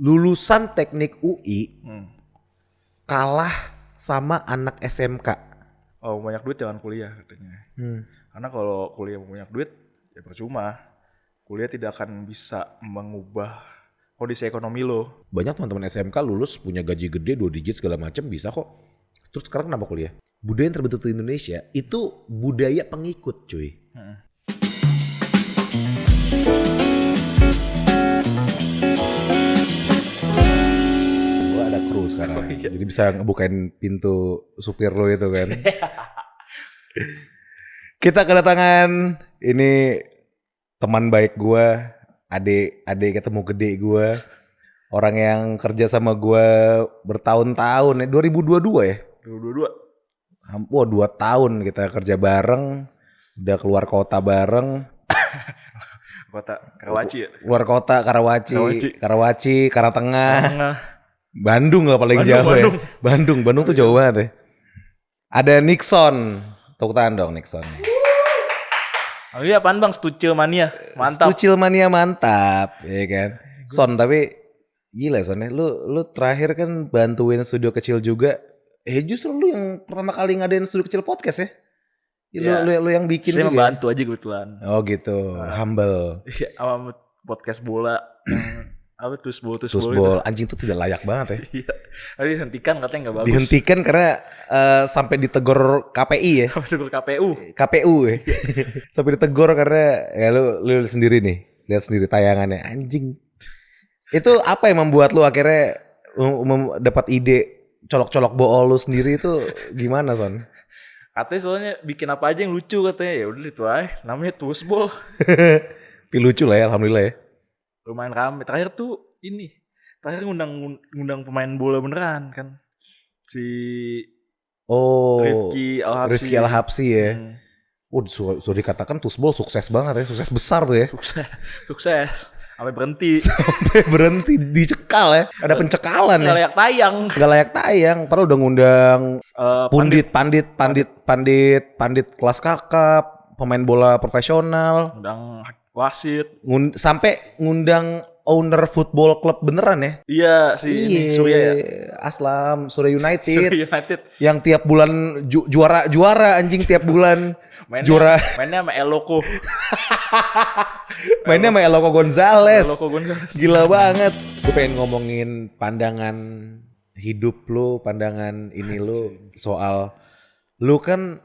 lulusan teknik UI kalah sama anak SMK. Oh, banyak duit jangan kuliah katanya. Karena kalau kuliah banyak duit ya percuma. Kuliah tidak akan bisa mengubah kondisi ekonomi lo. Banyak teman-teman SMK lulus punya gaji gede 2 digit segala macam bisa kok. Terus sekarang kenapa kuliah? Budaya yang terbentuk di Indonesia itu budaya pengikut, cuy. Gua ada kru sekarang. Jadi bisa ngebukain pintu supir lo itu kan. Kita kedatangan ini teman baik gua, adik ketemu gede gua. Orang yang kerja sama gue bertahun-tahun ya, 2022 ya? 2022. Wah 2 tahun kita kerja bareng, udah keluar kota bareng. Kota Karawaci ya? Keluar kota, Karawaci, Karangtengah. Bandung lah paling jauh ya. Bandung tuh jauh banget ya. Ada Nixon, tepuk tangan dong Nixon. Oh iya apaan bang, Stucil Mania, mantap. Stucil Mania mantap, ya kan. Son tapi gila Son ya, lu terakhir kan bantuin studio kecil juga. Justru lu yang pertama kali ngadain studio kecil podcast ya? Lu yang bikin saya juga. Saya membantu aja kebetulan. Oh gitu, humble. Iya, sama podcast bola yang apa Tusbol Anjing tuh tidak layak banget ya. Iya. Tadi dihentikan katanya nggak bagus. Dihentikan karena sampai ditegur KPI ya. Sampai ditegur KPU ya. Sampai ditegur karena ya lu sendiri nih, lihat sendiri tayangannya anjing. Itu apa yang membuat lu akhirnya dapat ide colok-colok bool lu sendiri itu gimana Son? Katanya soalnya bikin apa aja yang lucu katanya. Ya udah itu aja, namanya Tusbol. Tapi lucu lah ya, alhamdulillah ya. Lumayan rame. Terakhir ngundang pemain bola beneran kan. Si Rifki Al-Habsyi ya. Sudah dikatakan Tusbol sukses banget ya, sukses besar tuh ya. Sukses. Sampai berhenti dicekal ya. Ada pencekalan ya. Gak layak tayang. Padahal udah ngundang pandit kelas kakap, pemain bola profesional, ngundang wasit, sampai ngundang owner football club beneran ya. Iya Surya ya. Aslam Surya United. Yang tiap bulan juara anjing tiap bulan. Mainnya sama Eloko. Mainnya sama Eloko Gonzales. Gila banget. Gue pengen ngomongin pandangan hidup lu, pandangan ini lu soal lu kan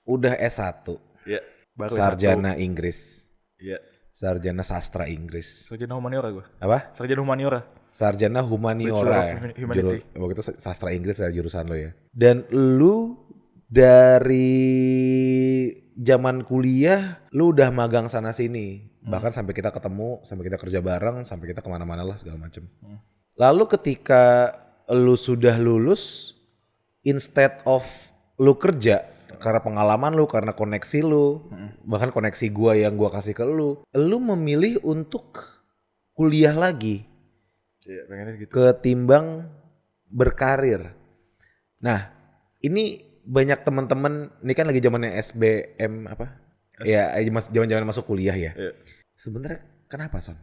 udah S1. Iya, baru sarjana S1. Inggris. Iya. Sarjana sastra Inggris. Sarjana humaniora gue. Apa? Sarjana humaniora. Waktu itu sastra Inggris ya jurusan lo ya. Dan lu dari zaman kuliah lu udah magang sana sini. Bahkan sampai kita ketemu, sampai kita kerja bareng, sampai kita kemana-mana lah segala macem. Lalu ketika lu sudah lulus, instead of lu kerja, karena pengalaman lu, karena koneksi lu, bahkan koneksi gua yang gua kasih ke lu memilih untuk kuliah lagi. Iya, pengennya gitu. Ketimbang berkarir. Nah, ini banyak teman-teman, ini kan lagi zamannya SBM apa? Ya, zaman-zaman masuk kuliah ya. Iya. Sebenarnya kenapa Son?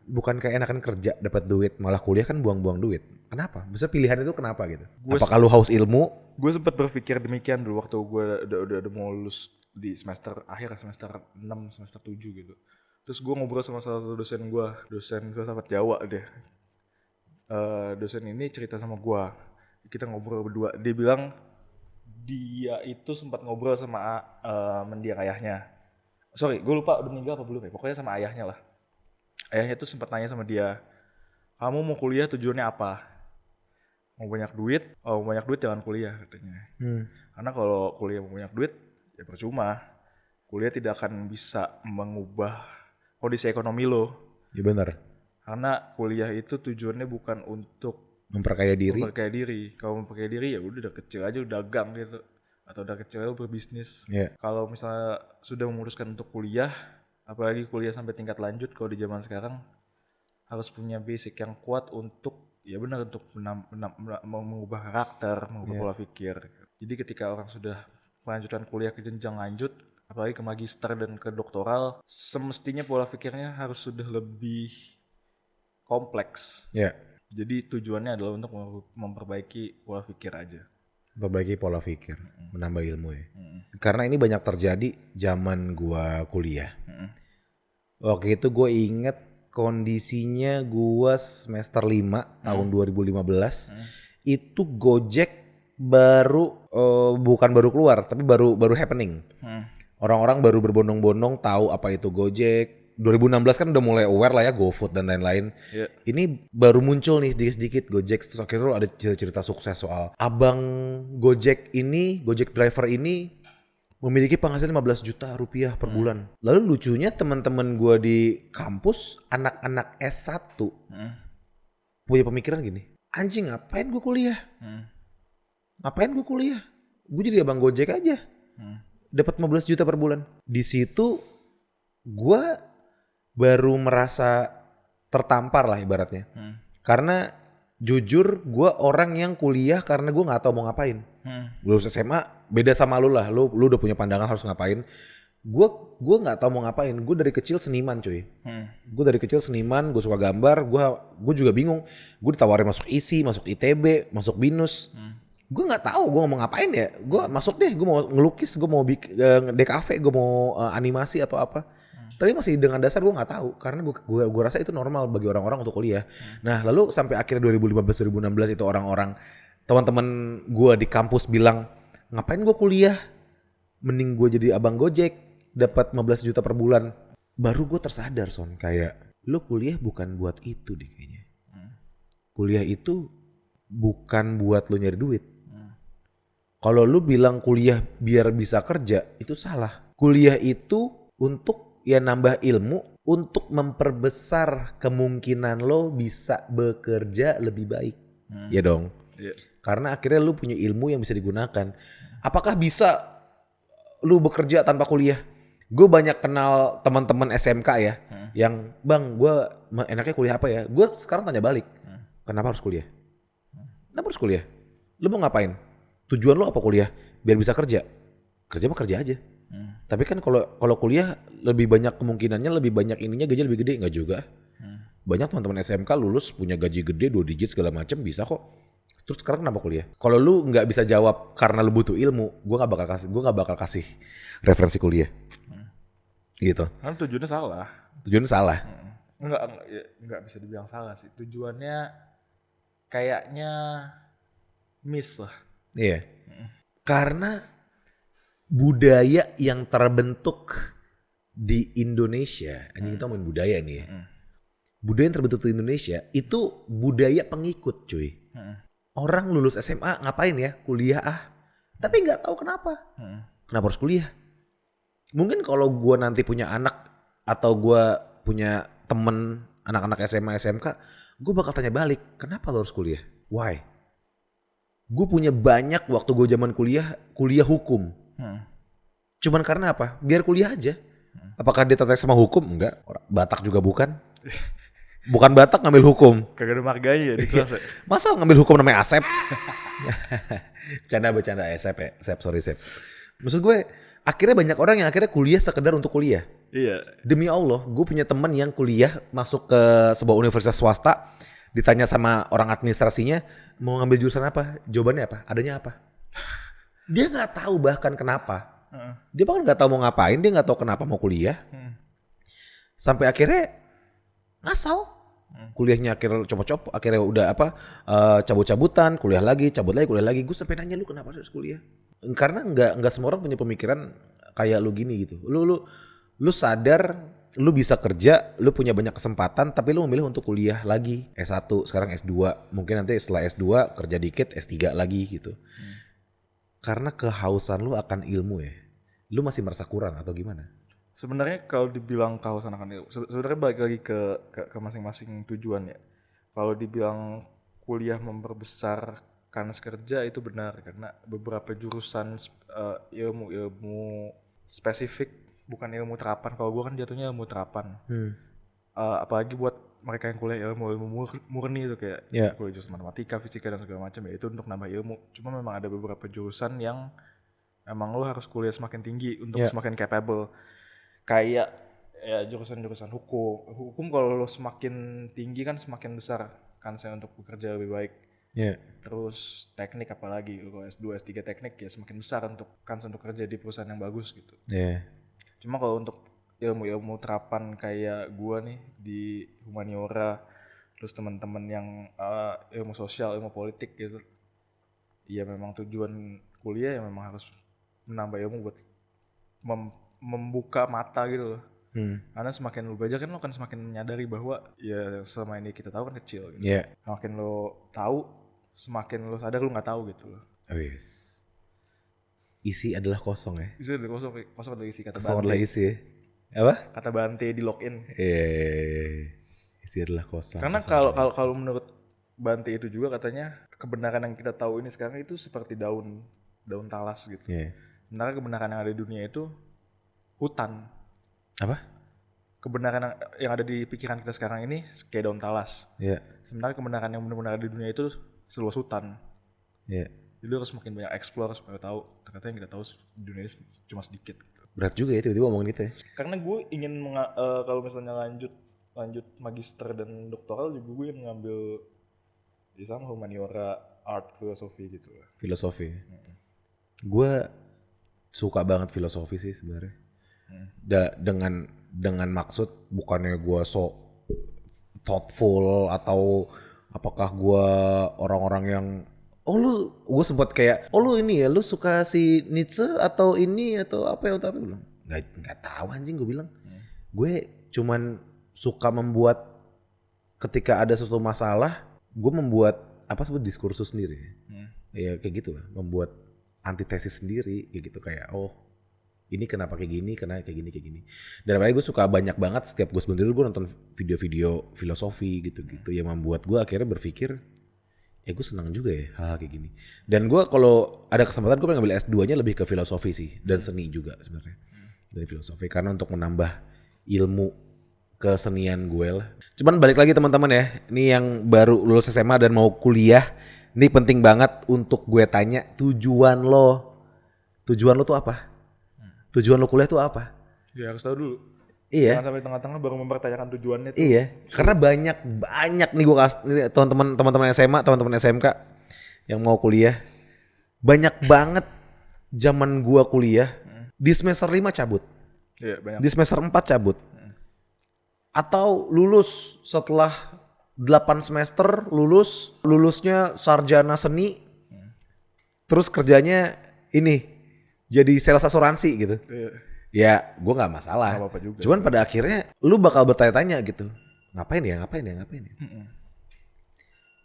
Bukan kayak enakan kerja dapat duit, malah kuliah kan buang-buang duit. Kenapa? Maksudnya pilihan itu kenapa gitu? Apakah lu haus ilmu? Gue sempat berpikir demikian dulu waktu gue udah mau lulus di semester 6, semester 7 gitu. Terus gue ngobrol sama salah satu dosen filsafat Jawa deh. Dosen ini cerita sama gue. Kita ngobrol berdua. Dia bilang dia itu sempat ngobrol sama mendiang ayahnya. Sorry, gue lupa udah meninggal apa belum ya. Pokoknya sama ayahnya lah. Ayahnya tuh sempat nanya sama dia, kamu mau kuliah tujuannya apa? Mau banyak duit? Oh, mau banyak duit jangan kuliah katanya. Karena kalau kuliah mau banyak duit ya percuma. Kuliah tidak akan bisa mengubah kondisi ekonomi lo. Iya benar. Karena kuliah itu tujuannya bukan untuk memperkaya diri. Kalau memperkaya diri ya udah kecil aja udah dagang gitu. Atau udah kecil aja berbisnis. Yeah. Kalau misalnya sudah memutuskan untuk kuliah, apalagi kuliah sampai tingkat lanjut, kalau di zaman sekarang harus punya basic yang kuat untuk ya benar untuk mengubah karakter, mengubah pola pikir. Jadi ketika orang sudah melanjutkan kuliah ke jenjang lanjut, apalagi ke magister dan ke doktoral, semestinya pola pikirnya harus sudah lebih kompleks. Ya, Jadi tujuannya adalah untuk memperbaiki pola pikir aja. perbaiki pola pikir, menambah ilmu ya. Karena ini banyak terjadi zaman gua kuliah. Waktu itu gue inget kondisinya gua semester 5 tahun 2015. Itu Gojek baru bukan baru keluar tapi baru happening. Orang-orang baru berbondong-bondong tahu apa itu Gojek. 2016 kan udah mulai aware lah ya GoFood dan lain-lain. Yeah. Ini baru muncul nih sedikit-sedikit Gojek. Terus akhirnya ada cerita sukses soal abang Gojek ini, Gojek driver ini memiliki penghasilan 15 juta rupiah per bulan. Lalu lucunya teman-teman gue di kampus, anak-anak S1 punya pemikiran gini, anjing ngapain gue kuliah? Ngapain gue kuliah? Gue jadi abang Gojek aja. Dapat 15 juta per bulan. Di situ gue baru merasa tertampar lah ibaratnya. Karena jujur gue orang yang kuliah karena gue nggak tahu mau ngapain. Lulus SMA beda sama lu lah. Lu udah punya pandangan harus ngapain. Gue nggak tahu mau ngapain. Gue dari kecil seniman cuy. Gue dari kecil seniman. Gue suka gambar. Gue juga bingung. Gue ditawarin masuk ISI, masuk ITB, masuk BINUS. Gue nggak tahu gue mau ngapain ya. Gue masuk deh. Gue mau ngelukis. Gue mau bikin DKV. Gue mau animasi atau apa. Tapi masih dengan dasar gue nggak tahu karena gue rasa itu normal bagi orang-orang untuk kuliah. Nah lalu sampai akhirnya 2015-2016 itu orang-orang teman-teman gue di kampus bilang ngapain gue kuliah, mending gue jadi abang Gojek dapat 15 juta per bulan. Baru gue tersadar Son kayak lo kuliah bukan buat itu deh kayaknya. Kuliah itu bukan buat lo nyari duit. Kalau lo bilang kuliah biar bisa kerja itu salah. Kuliah itu untuk ya nambah ilmu untuk memperbesar kemungkinan lo bisa bekerja lebih baik. Ya dong. Yeah. Karena akhirnya lo punya ilmu yang bisa digunakan. Apakah bisa lo bekerja tanpa kuliah? Gue banyak kenal teman-teman SMK ya. Yang bang gue enaknya kuliah apa ya? Gue sekarang tanya balik. Kenapa harus kuliah? Kenapa harus kuliah? Lo mau ngapain? Tujuan lo apa kuliah? Biar bisa kerja. Kerja mah kerja aja. Tapi kan kalau kuliah lebih banyak kemungkinannya, lebih banyak ininya gaji lebih gede. Nggak juga. Banyak teman-teman SMK lulus punya gaji gede 2 digit segala macam bisa kok. Terus sekarang kenapa kuliah? Kalau lu nggak bisa jawab karena lu butuh ilmu, gue nggak bakal kasih referensi kuliah. Gitu. Karena tujuannya salah. Tujuannya salah. Enggak bisa dibilang salah sih. Tujuannya kayaknya miss lah. Iya. Karena budaya yang terbentuk di Indonesia, anjing kita ngomongin budaya nih ya. Budaya yang terbentuk di Indonesia itu budaya pengikut cuy. Orang lulus SMA ngapain ya? Kuliah tapi nggak tahu kenapa. Kenapa harus kuliah? Mungkin kalau gue nanti punya anak atau gue punya temen anak-anak SMA SMK, gue bakal tanya balik, kenapa lo harus kuliah? Why? Gue punya banyak waktu gue zaman kuliah hukum. Cuman karena apa? Biar kuliah aja. Apakah dia tertarik sama hukum? Enggak. Batak juga bukan. Bukan Batak ngambil hukum. Kagak ada marganya ya di kelas ya. Masa ngambil hukum namanya Asep? Bercanda Asep ya. Sorry. Maksud gue akhirnya banyak orang yang akhirnya kuliah sekedar untuk kuliah. Iya. Demi Allah, gue punya teman yang kuliah masuk ke sebuah universitas swasta. Ditanya sama orang administrasinya mau ngambil jurusan apa? Jawabannya apa? Adanya apa? Dia nggak tahu bahkan kenapa. Dia bahkan nggak tahu mau ngapain. Dia nggak tahu kenapa mau kuliah. Sampai akhirnya ngasal. Kuliahnya akhirnya copot-copot. Akhirnya udah cabut-cabutan. Kuliah lagi. Gue sampai nanya lu kenapa harus kuliah? Karena nggak semua orang punya pemikiran kayak lu gini gitu. Lu sadar lu bisa kerja, lu punya banyak kesempatan, tapi lu memilih untuk kuliah lagi. S1, sekarang S2. Mungkin nanti setelah S2 kerja dikit, S3 lagi gitu. Karena kehausan lu akan ilmu ya. Lu masih merasa kurang atau gimana? Sebenarnya kalau dibilang kehausan akan ilmu, sebenarnya balik lagi ke masing-masing tujuan ya. Kalau dibilang kuliah memperbesar kans kerja itu benar, karena beberapa jurusan ilmu spesifik bukan ilmu terapan. Kalau gue kan jatuhnya ilmu terapan. Apalagi buat mereka yang kuliah ilmu murni itu kayak kuliah jurusan matematika, fisika dan segala macam ya, itu untuk nambah ilmu. Cuma memang ada beberapa jurusan yang emang lo harus kuliah semakin tinggi untuk semakin capable. Kayak ya jurusan hukum kalau lo semakin tinggi kan semakin besar kansnya untuk bekerja lebih baik. Iya. Terus teknik apalagi kalau S2 S3 teknik ya semakin besar untuk kans untuk kerja di perusahaan yang bagus gitu. Iya. Cuma kalau untuk ilmu terapan kayak gua nih di humaniora, terus teman-teman yang ilmu sosial, ilmu politik gitu, ya memang tujuan kuliah ya memang harus menambah ilmu buat membuka mata gitu loh. Karena semakin lu belajar kan lo akan semakin menyadari bahwa ya selama ini kita tahu kan kecil gitu. Iya. Semakin lo tahu, semakin lo sadar lo nggak tahu gitu loh. Oh yes. Isi adalah kosong ya. Itu ada kosong ada isi kata Kosong Bante. adalah isi ya. Apa? Kata Bante di login. Isi adalah kosong. Karena kalau menurut Bante itu juga katanya kebenaran yang kita tahu ini sekarang itu seperti daun talas gitu. Iya. Sementara kebenaran yang ada di dunia itu hutan. Apa? Kebenaran yang ada di pikiran kita sekarang ini kayak daun talas. Iya. Sementara kebenaran yang benar-benar ada di dunia itu seluas hutan. Iya. Jadi harus makin banyak explore supaya tahu. Ternyata yang kita tahu di dunia ini cuma sedikit. Berat juga ya tiba-tiba ngomongin itu ya. Karena gue ingin kalau misalnya lanjut magister dan doktoral juga gue ingin ngambil di sama humaniora, art, filosofi gitu lah. Filosofi. Gue suka banget filosofi sih sebenarnya. Dengan maksud bukannya gue so thoughtful atau apakah gue orang-orang yang gue sempet kayak lu ini ya lu suka si Nietzsche atau ini atau apa yang tapi bilang nggak tahu anjing gue bilang. Gue cuman suka membuat ketika ada suatu masalah gue membuat apa sebut diskursus sendiri. Ya kayak gitu lah, membuat antitesis sendiri kayak gitu kayak ini kenapa kayak gini, kenapa kayak gini. Dan apalagi gue suka banyak banget setiap gue sebelum tidur gue nonton video-video filosofi gitu-gitu yang membuat gue akhirnya berpikir gue senang juga ya hal kayak gini. Dan gue kalau ada kesempatan gue pengen ngambil S2-nya lebih ke filosofi sih dan seni juga sebenarnya. Dari filosofi karena untuk menambah ilmu kesenian gue lah. Cuman balik lagi teman-teman ya, ini yang baru lulus SMA dan mau kuliah, ini penting banget untuk gue tanya tujuan lo tuh apa? Tujuan lo kuliah tuh apa? Ya harus tahu dulu. Iya. Jangan sampai tengah-tengah baru mempertanyakan tujuannya tuh. Iya. Karena banyak nih gue kasih teman-teman SMA, teman-teman SMK yang mau kuliah. Banyak banget zaman gue kuliah di semester 5 cabut. Iya, banyak. Di semester 4 cabut. Atau lulus setelah 8 semester lulusnya sarjana seni. Terus kerjanya ini jadi sales asuransi gitu. Iya. Ya gue gak masalah. Gak apa-apa juga. Cuman pada akhirnya lu bakal bertanya-tanya gitu. Ngapain ya.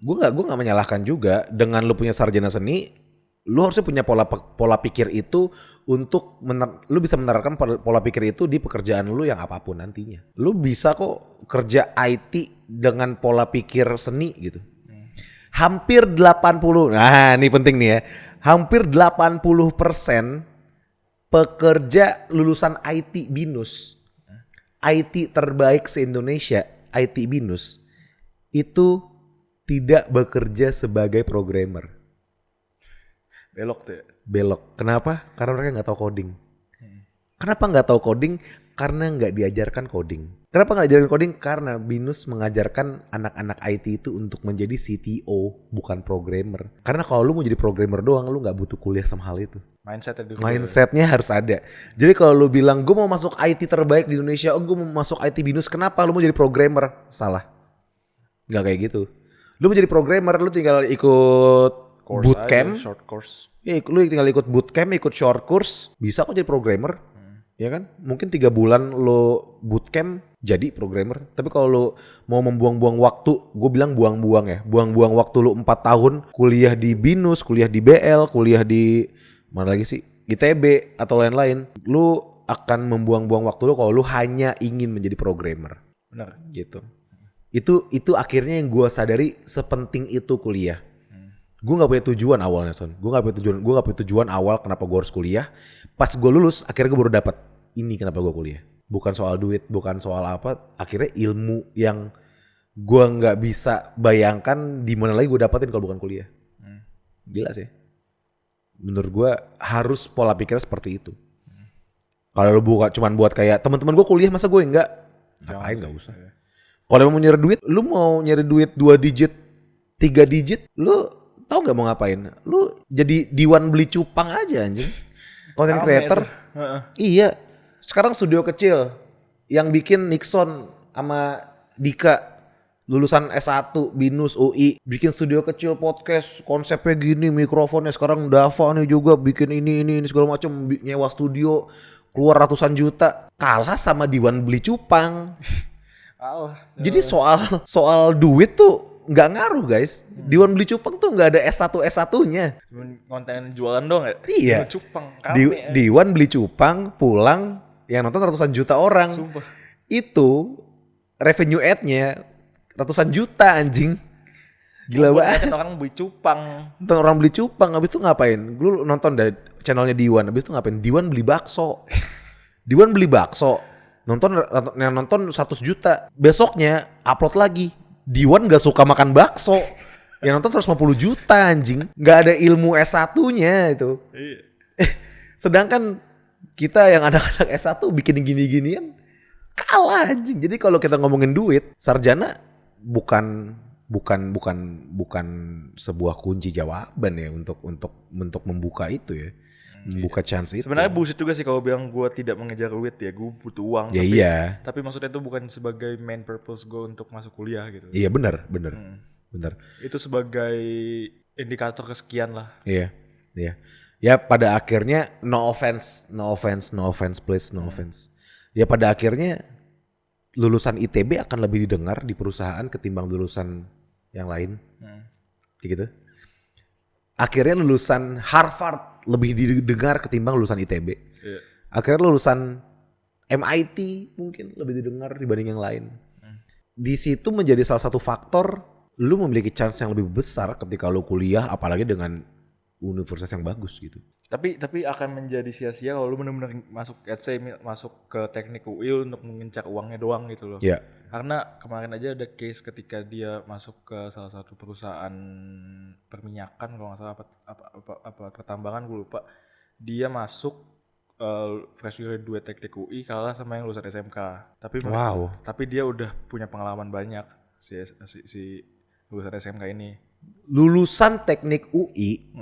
Gue gak menyalahkan juga dengan lu punya sarjana seni. Lu harusnya punya pola pikir itu untuk lu bisa menerapkan pola pikir itu di pekerjaan lu yang apapun nantinya. Lu bisa kok kerja IT dengan pola pikir seni gitu. Hampir 80, nah ini penting nih ya. Hampir 80% pekerja lulusan IT BINUS, IT terbaik se-Indonesia, IT BINUS, itu tidak bekerja sebagai programmer. Belok tuh ya? Belok. Kenapa? Karena mereka nggak tahu coding. Kenapa nggak tahu coding? Karena nggak diajarkan coding. Kenapa nggak diajarkan coding? Karena BINUS mengajarkan anak-anak IT itu untuk menjadi CTO, bukan programmer. Karena kalau lu mau jadi programmer doang, lu nggak butuh kuliah sama hal itu. Mindsetnya harus ada. Jadi kalau lu bilang gue mau masuk IT terbaik di Indonesia, gue mau masuk IT BINUS, kenapa lu mau jadi programmer? Salah. Nggak kayak gitu. Lu mau jadi programmer, lu tinggal ikut bootcamp, short course. Ya, lu tinggal ikut bootcamp, ikut short course, bisa kok jadi programmer. Ya kan? Mungkin 3 bulan lo bootcamp jadi programmer. Tapi kalau lo mau membuang-buang waktu, gue bilang buang-buang ya. Buang-buang waktu lo 4 tahun kuliah di BINUS, kuliah di BL, kuliah di mana lagi sih? ITB atau lain-lain. Lo akan membuang-buang waktu lo kalau lo hanya ingin menjadi programmer. Benar. Gitu. Itu akhirnya yang gue sadari sepenting itu kuliah. Gue gak punya tujuan awalnya Son. Gue gak punya tujuan awal kenapa gue harus kuliah. Pas gue lulus akhirnya gue baru dapat ini kenapa gue kuliah. Bukan soal duit, bukan soal apa. Akhirnya ilmu yang gue gak bisa bayangkan di mana lagi gue dapetin kalau bukan kuliah. Gila sih. Menurut gue harus pola pikirnya seperti itu. Kalau lu buka cuman buat kayak teman-teman gue kuliah masa gue enggak? Ngapain Jangan nggak sih. usah. Kalau mau nyari duit, lu mau nyari duit 2 digit, 3 digit, lu tahu nggak mau ngapain? Lu jadi Diwan beli cupang aja anjing. Content Rame creator. tuh. Heeh. Iya. Sekarang studio kecil yang bikin Nixon sama Dika lulusan S1 BINUS UI bikin studio kecil podcast konsepnya gini mikrofonnya sekarang Dava nih juga bikin ini segala macam nyewa studio keluar ratusan juta kalah sama Diwan beli cupang. Allah. Jadi soal duit tuh nggak ngaruh guys. Diwan beli cupang tuh nggak ada S1-nya. Cuman konten jualan doang ya? Iya. Jual cupang. Rame ya. Diwan beli cupang pulang yang nonton ratusan juta orang. Sumpah. Itu revenue ad-nya ratusan juta anjing. Gila banget. Orang beli cupang. Nonton orang beli cupang habis itu ngapain? Lu nonton dari channelnya Diwan habis itu ngapain? Diwan beli bakso. Diwan beli bakso. Nonton 100 juta. Besoknya upload lagi. Diwan gak suka makan bakso. Yang nonton 150 juta anjing. Gak ada ilmu S1-nya itu. Iya. Sedangkan kita yang anak-anak S1 bikin gini-ginian kalah anjing. Jadi kalau kita ngomongin duit, sarjana bukan sebuah kunci jawaban ya untuk membuka itu ya. Membuka chance itu. Sebenarnya bullshit juga sih kalau bilang gue tidak mengejar duit ya, gue butuh uang. Ya iya. Tapi maksudnya itu bukan sebagai main purpose gue untuk masuk kuliah gitu. Iya benar. Itu sebagai indikator kesekian lah. Iya. Ya pada akhirnya no offense please no offense. Ya pada akhirnya lulusan ITB akan lebih didengar di perusahaan ketimbang lulusan yang lain. Kayak gitu. Akhirnya lulusan Harvard lebih didengar ketimbang lulusan ITB. Iya. Akhirnya lulusan MIT mungkin lebih didengar dibanding yang lain. Di situ menjadi salah satu faktor lu memiliki chance yang lebih besar ketika lu kuliah apalagi dengan universitas yang bagus gitu. Tapi akan menjadi sia-sia kalau lu benar-benar masuk ke teknik UI untuk mengincar uangnya doang gitu loh. Iya. Karena kemarin aja ada case ketika dia masuk ke salah satu perusahaan perminyakan kalau nggak salah apa pertambangan gue lupa. Dia masuk fresh graduate teknik UI kalah sama yang lulusan SMK. Tapi dia udah punya pengalaman banyak si lulusan SMK ini. Lulusan teknik UI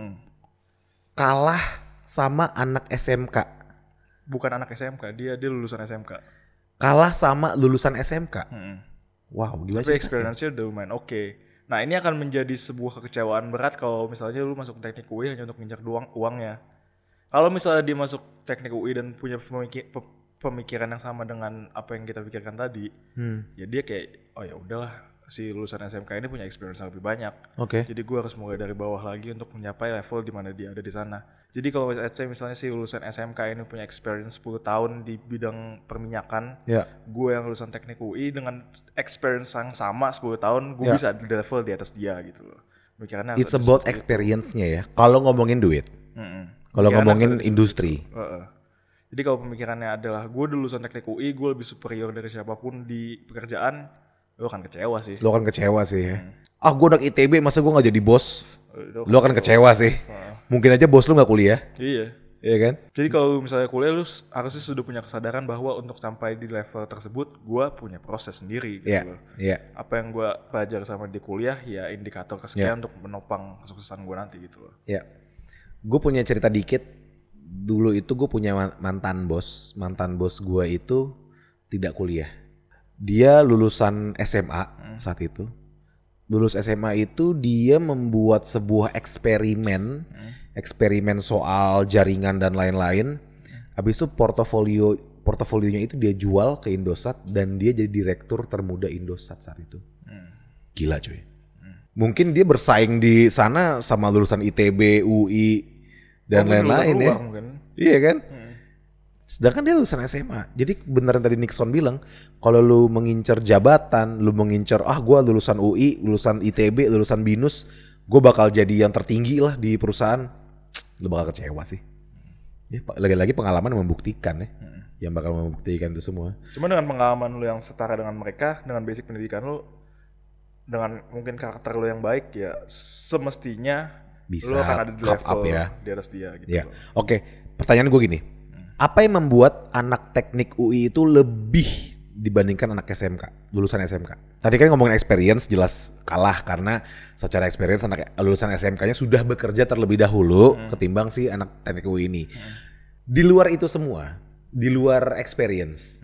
kalah sama anak SMK. Bukan anak SMK, dia lulusan SMK. Kalah sama lulusan SMK. Wow, gimana Tapi sih? experience-nya udah lumayan oke. Nah ini akan menjadi sebuah kekecewaan berat kalau misalnya lu masuk teknik UI hanya untuk ngincar uangnya. Kalau misalnya dia masuk teknik UI dan punya pemikiran yang sama dengan apa yang kita pikirkan tadi, ya dia kayak, oh ya udahlah, si lulusan SMK ini punya experience yang lebih banyak. Oke. Jadi gue harus mulai dari bawah lagi untuk mencapai level di mana dia ada di sana. Jadi kalau misalnya si lulusan SMK ini punya experience 10 tahun di bidang perminyakan, gue yang lulusan teknik UI dengan experience yang sama 10 tahun, gue bisa di level di atas dia gitu loh. It's about experience-nya ya. Kalau ngomongin duit. Kalau ngomongin industri. Jadi kalau pemikirannya adalah gue lulusan teknik UI, gue lebih superior dari siapapun di pekerjaan, lo akan kecewa sih. Ah gue anak ITB masa gue gak jadi bos? Lo akan kecewa sih. Mungkin aja bos lu gak kuliah. Iya kan? Jadi kalau misalnya kuliah lu harusnya sudah punya kesadaran bahwa untuk sampai di level tersebut gue punya proses sendiri gitu loh. Apa yang gue belajar sama di kuliah ya indikator kesekian untuk menopang kesuksesan gue nanti gitu loh. Gue punya cerita dikit. Dulu itu gue punya mantan bos gue itu tidak kuliah. Dia lulusan SMA saat itu. Lulus SMA itu dia membuat sebuah eksperimen soal jaringan dan lain-lain. Habis itu portofolionya itu dia jual ke Indosat dan dia jadi direktur termuda Indosat saat itu. Gila cuy. Mungkin dia bersaing di sana sama lulusan ITB, UI dan lain-lain ya. Mungkin. Iya kan? Sedangkan dia lulusan SMA. Jadi beneran tadi Nixon bilang, kalau lu mengincar jabatan, lu mengincar gue lulusan UI, lulusan ITB, lulusan BINUS, gue bakal jadi yang tertinggi lah di perusahaan. Lu bakal kecewa sih. Ya, lagi-lagi pengalaman membuktikan ya. Yang bakal membuktikan itu semua. Cuma dengan pengalaman lu yang setara dengan mereka, dengan basic pendidikan lu, dengan mungkin karakter lu yang baik ya, semestinya bisa lu akan ada di level ya. di atas dia gitu. Ya. Oke, pertanyaan gue gini. Apa yang membuat anak teknik UI itu lebih dibandingkan anak SMK, lulusan SMK? Tadi kan ngomongin experience, jelas kalah karena secara experience anak lulusan SMK-nya sudah bekerja terlebih dahulu ketimbang si anak teknik UI ini. Di luar itu semua, di luar experience,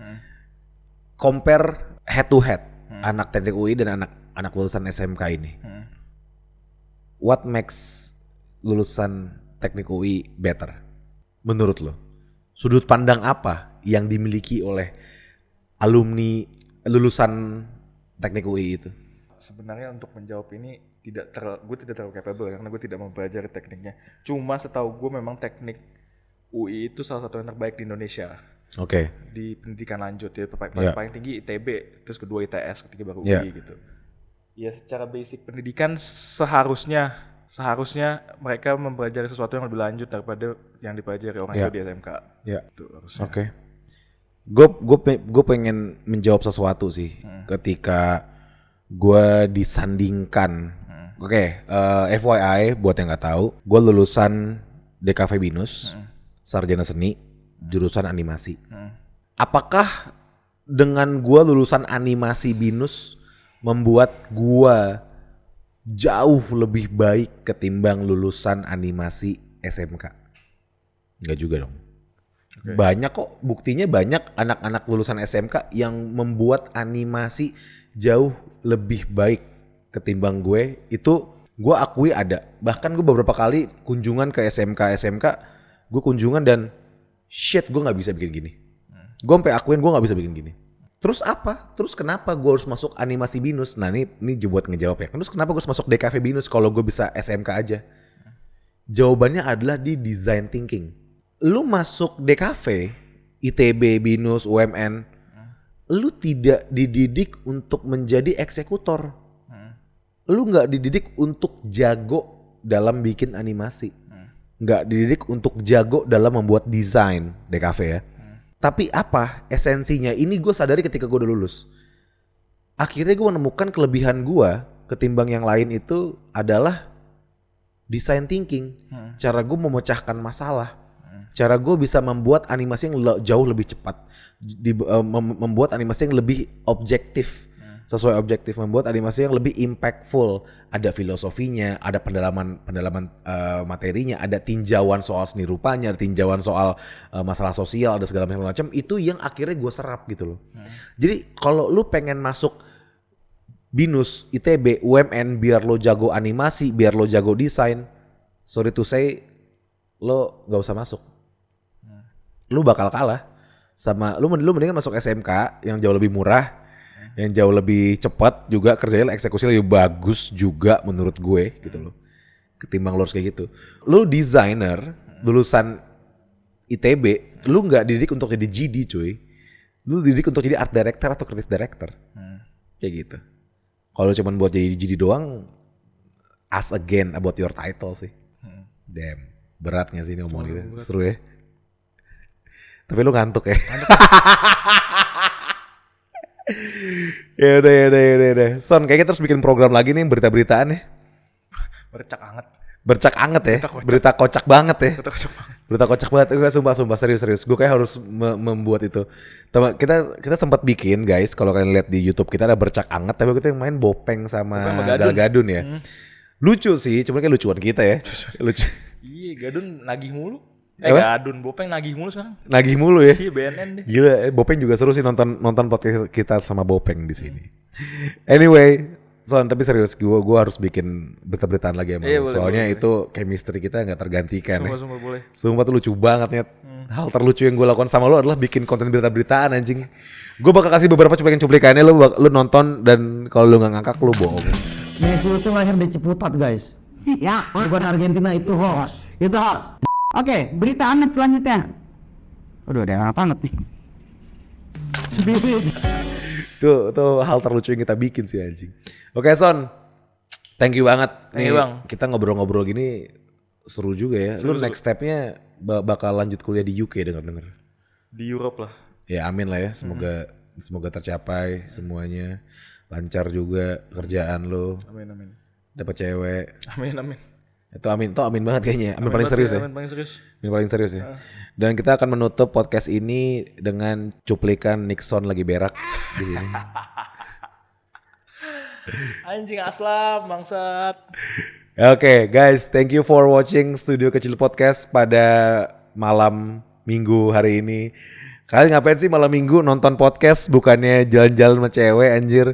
compare head to head anak teknik UI dan anak lulusan SMK ini. What makes lulusan teknik UI better menurut lo? Sudut pandang apa yang dimiliki oleh alumni lulusan teknik UI itu? Sebenarnya untuk menjawab ini gue tidak terlalu capable karena gue tidak mempelajari tekniknya. Cuma setahu gue memang teknik UI itu salah satu yang terbaik di Indonesia. Oke. Di pendidikan lanjut ya, paling tinggi ITB, terus kedua ITS, ketiga baru UI gitu. Ya secara basic pendidikan seharusnya mereka mempelajari sesuatu yang lebih lanjut daripada yang dipelajari orang itu di SMK. Iya. Oke. Gue pengen menjawab sesuatu sih ketika gue disandingkan. FYI buat yang nggak tahu, gue lulusan DKV Binus, sarjana seni, jurusan animasi. Apakah dengan gue lulusan animasi Binus membuat gue jauh lebih baik ketimbang lulusan animasi SMK? Enggak juga dong. Banyak kok, buktinya banyak anak-anak lulusan SMK yang membuat animasi jauh lebih baik ketimbang gue. Itu gue akui ada. Bahkan gue beberapa kali kunjungan ke SMK, gue kunjungan dan shit gue gak bisa bikin gini. Gue sampai akuin gue gak bisa bikin gini. Terus apa? Terus kenapa gue harus masuk animasi Binus? Nah ini buat ngejawab ya. Terus kenapa gue harus masuk DKV Binus kalau gue bisa SMK aja? Jawabannya adalah di design thinking. Lu masuk DKV, ITB, Binus, UMN, lu tidak dididik untuk menjadi eksekutor. Lu gak dididik untuk jago dalam bikin animasi. Gak dididik untuk jago dalam membuat desain DKV ya. Tapi apa esensinya? Ini gue sadari ketika gue udah lulus. Akhirnya gue menemukan kelebihan gue ketimbang yang lain itu adalah design thinking. Cara gue memecahkan masalah. Cara gue bisa membuat animasi yang jauh lebih cepat. Membuat animasi yang lebih objektif. Sesuai objektif, membuat animasi yang lebih impactful. Ada filosofinya, ada pendalaman materinya, ada tinjauan soal seni rupanya, ada tinjauan soal masalah sosial, ada segala macam. Itu yang akhirnya gue serap gitu loh. Jadi kalau lu pengen masuk Binus, ITB, UMN biar lo jago animasi, biar lo jago desain, sorry to say, lo gak usah masuk. Lu bakal kalah sama lu mendingan masuk SMK yang jauh lebih murah, yang jauh lebih cepat juga, kerjanya eksekusi lebih bagus juga menurut gue gitu loh. Ketimbang lu harus kayak gitu. Lu desainer lulusan ITB, lu nggak dididik untuk jadi GD cuy. Lu dididik untuk jadi art director atau creative director. Kayak gitu. Kalau cuma buat jadi GD doang, ask again about your title sih. Damn, berat gak sih ini ngomongin? Seru ya. Tapi lu ngantuk ya. Ya udah. Son, kayaknya terus bikin program lagi nih berita-beritaan ya. Bercak anget ya. Berita kocak banget ya. Berita kocak banget. Enggak, sumpah serius. Gue kayak harus membuat itu. Kita sempat bikin guys, kalau kalian lihat di YouTube kita ada bercak anget, tapi kita main Bopeng sama Gal Gadun ya. Lucu sih, cuma kayak lucuan kita ya. Lucu. Iya, Gadun nagih mulu. Gadun, Bopeng nagih mulu sekarang. Nagih mulu ya. Iya, BNN deh. Gila, Bopeng juga seru sih nonton podcast kita sama Bopeng di sini. Anyway, Son, tapi serius gue harus bikin berita-beritaan lagi sama lu. Soalnya boleh. Itu chemistry kita nggak tergantikan. Sumpah boleh. Sumpah tuh lucu banget Nyet. Hal terlucu yang gue lakukan sama lu adalah bikin konten berita-beritaan anjing. Gue bakal kasih beberapa cuplikan-cuplikannya, lu nonton, dan kalau lu nggak ngakak lu bohong. Messi itu lahir di Ciputat guys. Ya, bukan Argentina, itu hoax. Itu hoax. Oke, berita aneh selanjutnya. Aduh, ada yang banget nih. Tuh hal terlucu yang kita bikin sih anjing. Oke Son, thank you banget. Thank you, Bang. Kita ngobrol-ngobrol gini seru juga ya. Lu next stepnya bakal lanjut kuliah di UK denger. Di Europe lah. Ya amin lah ya, semoga tercapai semuanya. Lancar juga kerjaan lu. Amin. Dapat cewek. Amin. Itu amin banget kayaknya. Amin paling serius ya. Amin paling serius. Amin paling serius ya. Dan kita akan menutup podcast ini dengan cuplikan Nixon lagi berak di sini. Anjing aslam bangsat. Oke, guys, thank you for watching Studio Kecil Podcast pada malam Minggu hari ini. Kalian ngapain sih malam Minggu nonton podcast bukannya jalan-jalan sama cewek anjir.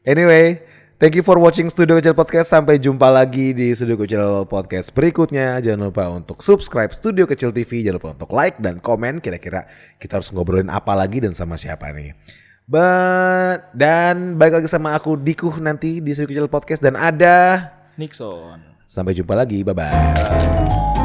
Anyway, thank you for watching Studio Kecil Podcast. Sampai jumpa lagi di Studio Kecil Podcast berikutnya. Jangan lupa untuk subscribe Studio Kecil TV. Jangan lupa untuk like dan komen. Kira-kira kita harus ngobrolin apa lagi dan sama siapa nih. Dan balik lagi sama aku Dikuh nanti di Studio Kecil Podcast. Dan ada Nixon. Sampai jumpa lagi. Bye-bye.